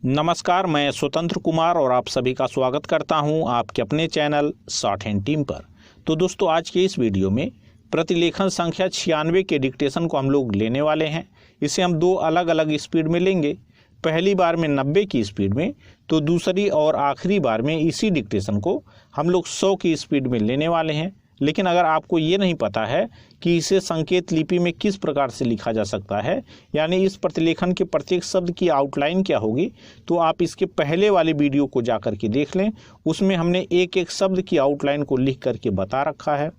नमस्कार, मैं स्वतंत्र कुमार और आप सभी का स्वागत करता हूं आपके अपने चैनल शॉर्ट हैंड टीम पर। तो दोस्तों, आज के इस वीडियो में प्रतिलेखन संख्या 96 के डिक्टेशन को हम लोग लेने वाले हैं। इसे हम दो अलग अलग स्पीड में लेंगे। पहली बार में 90 की स्पीड में, तो दूसरी और आखिरी बार में इसी डिक्टेशन को हम लोग 100 की स्पीड में लेने वाले हैं। लेकिन अगर आपको ये नहीं पता है कि इसे संकेत लिपि में किस प्रकार से लिखा जा सकता है, यानी इस प्रतिलेखन के प्रत्येक शब्द की आउटलाइन क्या होगी, तो आप इसके पहले वाले वीडियो को जा कर के देख लें। उसमें हमने एक एक शब्द की आउटलाइन को लिख करके बता रखा है।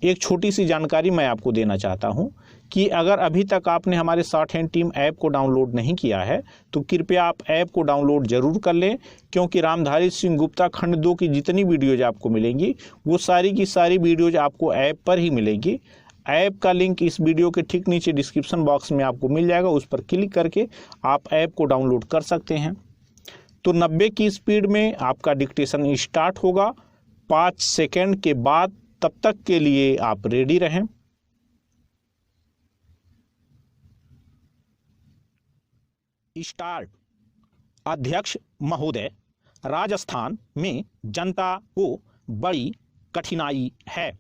एक छोटी सी जानकारी मैं आपको देना चाहता हूं कि अगर अभी तक आपने हमारे शॉर्ट हैंड टीम ऐप को डाउनलोड नहीं किया है तो कृपया आप ऐप को डाउनलोड जरूर कर लें, क्योंकि रामधारी सिंह गुप्ता खंड 2 की जितनी वीडियोज आपको मिलेंगी वो सारी की सारी वीडियोज आपको ऐप पर ही मिलेंगी। ऐप का लिंक इस वीडियो के ठीक नीचे डिस्क्रिप्शन बॉक्स में आपको मिल जाएगा, उस पर क्लिक करके आप ऐप को डाउनलोड कर सकते हैं। तो 90 की स्पीड में आपका डिक्टेशन स्टार्ट होगा 5 सेकेंड के बाद। तब तक के लिए आप रेडी रहें। स्टार्ट। अध्यक्ष महोदय, राजस्थान में जनता को बड़ी कठिनाई है।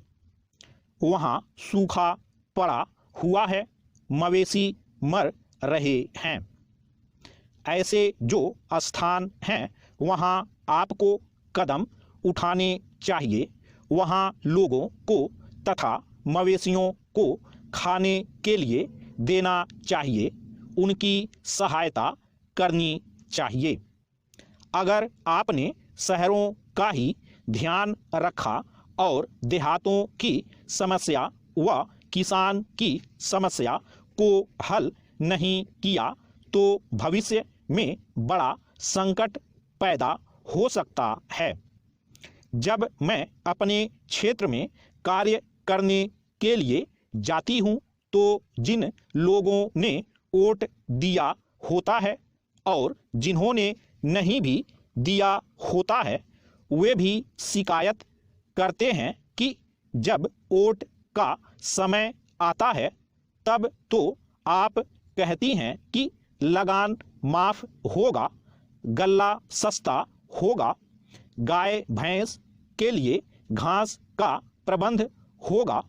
वहां सूखा पड़ा हुआ है, मवेशी मर रहे हैं। ऐसे जो स्थान हैं वहां आपको कदम उठाने चाहिए। वहाँ लोगों को तथा मवेशियों को खाने के लिए देना चाहिए, उनकी सहायता करनी चाहिए। अगर आपने शहरों का ही ध्यान रखा और देहातों की समस्या व किसान की समस्या को हल नहीं किया तो भविष्य में बड़ा संकट पैदा हो सकता है। जब मैं अपने क्षेत्र में कार्य करने के लिए जाती हूं तो जिन लोगों ने वोट दिया होता है और जिन्होंने नहीं भी दिया होता है वे भी शिकायत करते हैं कि जब वोट का समय आता है तब तो आप कहती हैं कि लगान माफ होगा, गल्ला सस्ता होगा, गाय भैंस के लिए घास का प्रबंध होगा,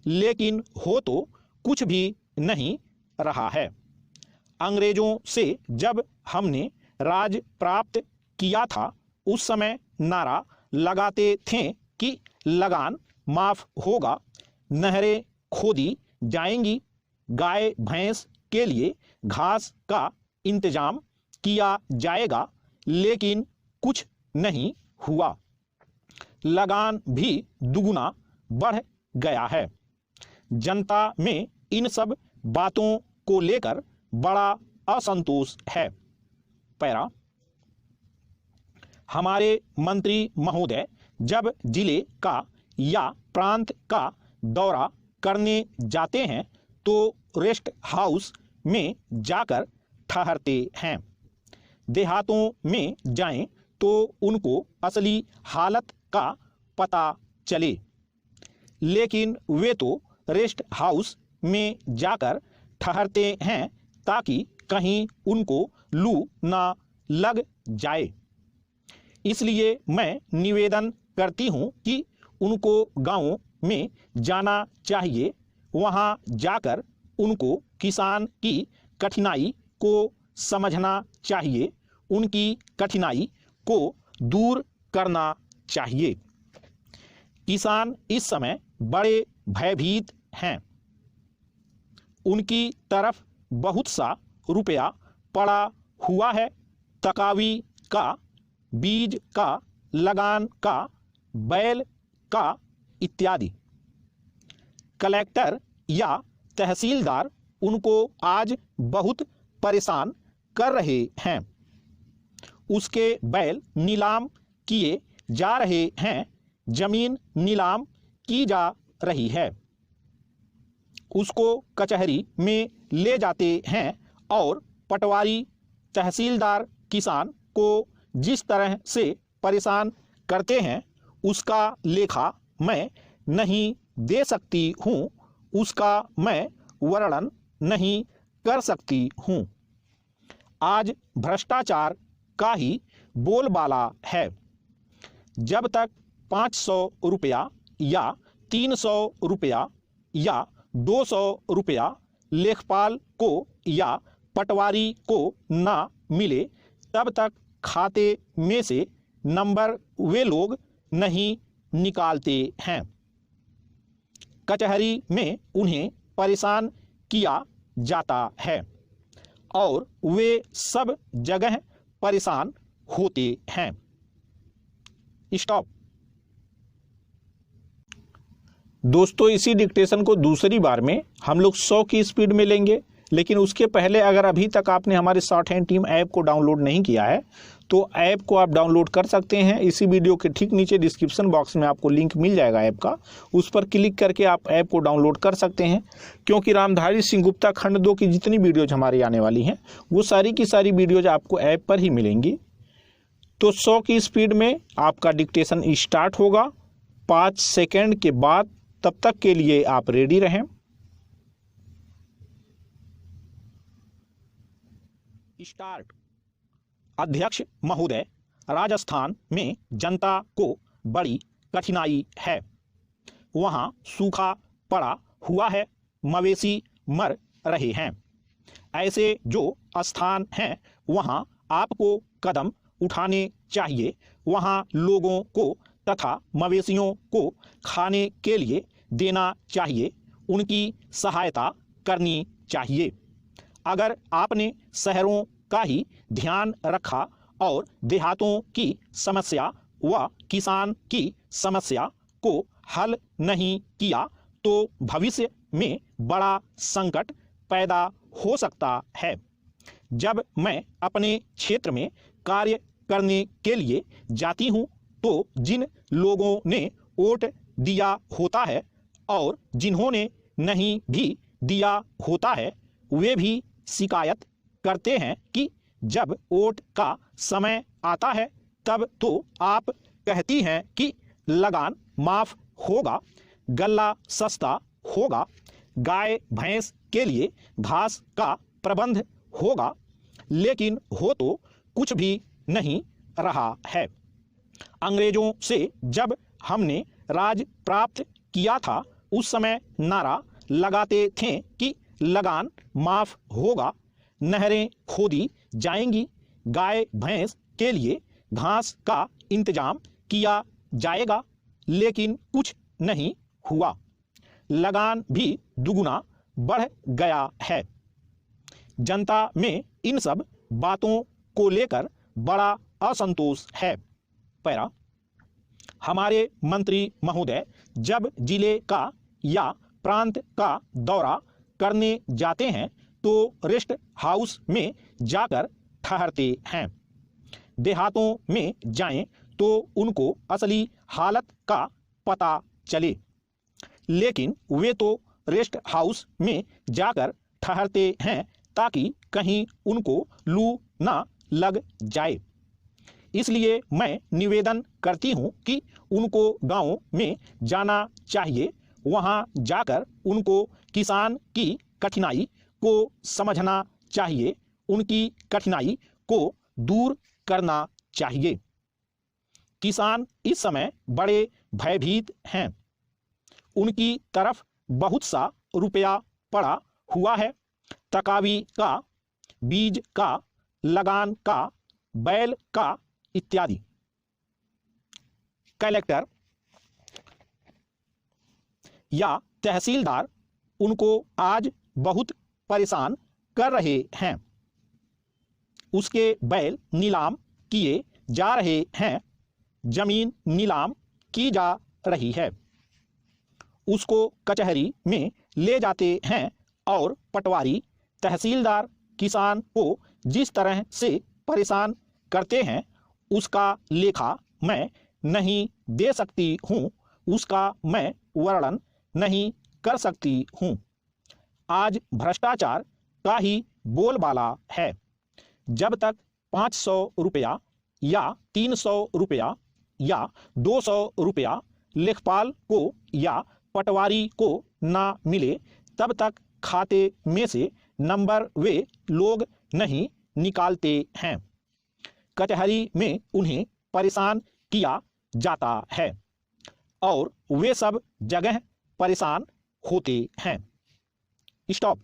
लेकिन हो तो कुछ भी नहीं रहा है। अंग्रेजों से जब हमने राज प्राप्त किया था उस समय नारा लगाते थे कि लगान माफ होगा, नहरें खोदी जाएंगी, गाय भैंस के लिए घास का इंतजाम किया जाएगा, लेकिन कुछ नहीं हुआ। लगान भी दुगुना बढ़ गया है। जनता में इन सब बातों को लेकर बड़ा असंतोष है। पैरा। हमारे मंत्री महोदय जब जिले का या प्रांत का दौरा करने जाते हैं तो रेस्ट हाउस में जाकर ठहरते हैं। देहातों में जाएं तो उनको असली हालत का पता चले, लेकिन वे तो रेस्ट हाउस में जाकर ठहरते हैं ताकि कहीं उनको लू ना लग जाए। इसलिए मैं निवेदन करती हूं कि उनको गांवों में जाना चाहिए। वहां जाकर उनको किसान की कठिनाई को समझना चाहिए, उनकी कठिनाई को दूर करना चाहिए। किसान इस समय बड़े भयभीत हैं। उनकी तरफ बहुत सा रुपया पड़ा हुआ है, तकावी का, बीज का, लगान का, बैल का इत्यादि। कलेक्टर या तहसीलदार उनको आज बहुत परेशान कर रहे हैं। उसके बैल नीलाम किए जा रहे हैं, जमीन नीलाम की जा रही है, उसको कचहरी में ले जाते हैं और पटवारी तहसीलदार किसान को जिस तरह से परेशान करते हैं उसका लेखा मैं नहीं दे सकती हूँ, उसका मैं वर्णन नहीं कर सकती हूँ। आज भ्रष्टाचार का ही बोलबाला है। जब तक 500 रुपया या 300 रुपया या 200 रुपया लेखपाल को या पटवारी को ना मिले, तब तक खाते में से नंबर वे लोग नहीं निकालते हैं। कचहरी में उन्हें परेशान किया जाता है और वे सब जगह परेशान होते हैं। स्टॉप। दोस्तों, इसी डिक्टेशन को दूसरी बार में हम लोग 100 की स्पीड में लेंगे, लेकिन उसके पहले अगर अभी तक आपने हमारे शॉर्ट हैंड टीम ऐप को डाउनलोड नहीं किया है तो ऐप को आप डाउनलोड कर सकते हैं। इसी वीडियो के ठीक नीचे डिस्क्रिप्शन बॉक्स में आपको लिंक मिल जाएगा ऐप का, उस पर क्लिक करके आप ऐप को डाउनलोड कर सकते हैं। क्योंकि रामधारी सिंह गुप्ता खंड 2 की जितनी वीडियोज हमारी आने वाली हैं वो सारी की सारी वीडियोज आपको ऐप पर ही मिलेंगी। तो 100 की स्पीड में आपका डिक्टेशन स्टार्ट होगा 5 सेकेंड के बाद। तब तक के लिए आप रेडी रहें। स्टार्ट। अध्यक्ष महोदय, राजस्थान में जनता को बड़ी कठिनाई है। वहां सूखा पड़ा हुआ है, मवेशी मर रहे हैं। ऐसे जो स्थान हैं वहां आपको कदम उठाने चाहिए। वहां लोगों को तथा मवेशियों को खाने के लिए देना चाहिए, उनकी सहायता करनी चाहिए। अगर आपने शहरों का ही ध्यान रखा और देहातों की समस्या व किसान की समस्या को हल नहीं किया तो भविष्य में बड़ा संकट पैदा हो सकता है। जब मैं अपने क्षेत्र में कार्य करने के लिए जाती हूँ तो जिन लोगों ने वोट दिया होता है और जिन्होंने नहीं भी दिया होता है वे भी शिकायत करते हैं कि जब वोट का समय आता है तब तो आप कहती हैं कि लगान माफ होगा, गल्ला सस्ता होगा, गाय भैंस के लिए घास का प्रबंध होगा, लेकिन हो तो कुछ भी नहीं रहा है। अंग्रेजों से जब हमने राज प्राप्त किया था उस समय नारा लगाते थे कि लगान माफ होगा, नहरें खोदी जाएंगी, गाय भैंस के लिए घास का इंतजाम किया जाएगा, लेकिन कुछ नहीं हुआ। लगान भी दुगुना बढ़ गया है। जनता में इन सब बातों को लेकर बड़ा असंतोष है। पैरा। हमारे मंत्री महोदय जब जिले का या प्रांत का दौरा करने जाते हैं तो रेस्ट हाउस में जाकर ठहरते हैं। देहातों में जाएं तो उनको असली हालत का पता चले, लेकिन वे तो रेस्ट हाउस में जाकर ठहरते हैं ताकि कहीं उनको लू ना लग जाए। इसलिए मैं निवेदन करती हूं कि उनको गांव में जाना चाहिए, वहां जाकर उनको किसान की कठिनाई को समझना चाहिए, उनकी कठिनाई को दूर करना चाहिए। किसान इस समय बड़े भयभीत हैं। उनकी तरफ बहुत सा रुपया पड़ा हुआ है, तकावी का, बीज का, लगान का, बैल का इत्यादि। कलेक्टर या तहसीलदार उनको आज बहुत परेशान कर रहे हैं। उसके बैल नीलाम किए जा रहे हैं, जमीन नीलाम की जा रही है। उसको कचहरी में ले जाते हैं और पटवारी तहसीलदार किसान को जिस तरह से परेशान करते हैं उसका लेखा मैं नहीं दे सकती हूँ, उसका मैं वर्णन नहीं कर सकती हूँ। आज भ्रष्टाचार का ही बोलबाला है। जब तक 500 रुपया या 300 रुपया या 200 रुपया लेखपाल को या पटवारी को ना मिले तब तक खाते में से नंबर वे लोग नहीं निकालते हैं। कचहरी में उन्हें परेशान किया जाता है और वे सब जगह परेशान होते हैं। स्टॉप।